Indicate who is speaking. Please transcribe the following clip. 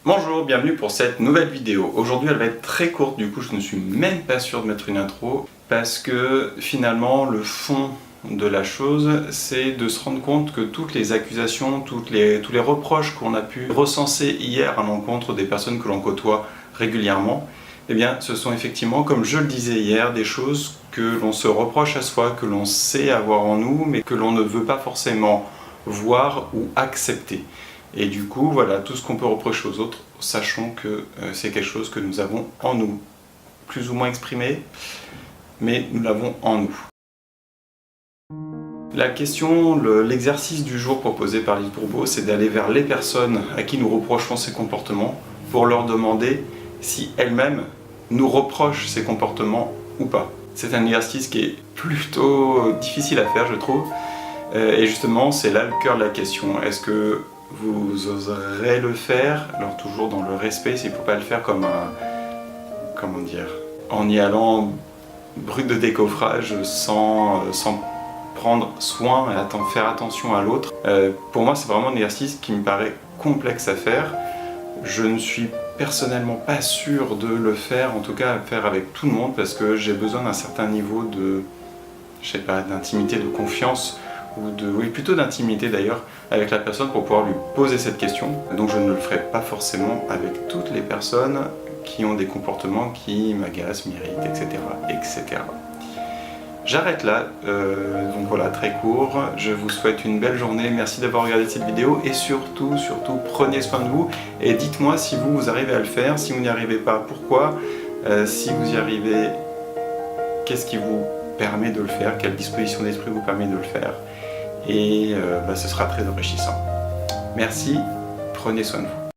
Speaker 1: Bonjour, bienvenue pour cette nouvelle vidéo. Aujourd'hui elle va être très courte, du coup je ne suis même pas sûr de mettre une intro parce que finalement le fond de la chose c'est de se rendre compte que toutes les accusations, tous les reproches qu'on a pu recenser hier à l'encontre des personnes que l'on côtoie régulièrement, eh bien ce sont effectivement, comme je le disais hier, des choses que l'on se reproche à soi, que l'on sait avoir en nous mais que l'on ne veut pas forcément voir ou accepter. Et du coup, voilà, tout ce qu'on peut reprocher aux autres, sachant que c'est quelque chose que nous avons en nous, plus ou moins exprimé, mais nous l'avons en nous. La question, l'exercice du jour proposé par Lise Bourbeau, c'est d'aller vers les personnes à qui nous reprochons ces comportements pour leur demander si elles-mêmes nous reprochent ces comportements ou pas. C'est un exercice qui est plutôt difficile à faire, je trouve, et justement, c'est là le cœur de la question. Est-ce que vous oserez le faire, alors toujours dans le respect, il ne faut pas le faire comme comment dire, en y allant brut de décoffrage sans prendre soin et faire attention à l'autre. Pour moi c'est vraiment un exercice qui me paraît complexe à faire. Je ne suis personnellement pas sûr de le faire, en tout cas à le faire avec tout le monde, parce que j'ai besoin d'un certain niveau de, je sais pas, d'intimité, de confiance, oui, plutôt d'intimité d'ailleurs, avec la personne pour pouvoir lui poser cette question. Donc je ne le ferai pas forcément avec toutes les personnes qui ont des comportements qui m'agacent, m'irritent, etc., etc. J'arrête là, donc voilà, très court. Je vous souhaite une belle journée, merci d'avoir regardé cette vidéo et surtout, prenez soin de vous et dites-moi si vous arrivez à le faire, si vous n'y arrivez pas, pourquoi, si vous y arrivez, qu'est-ce qui vous permet de le faire, quelle disposition d'esprit vous permet de le faire. Et ce sera très enrichissant. Merci, prenez soin de vous.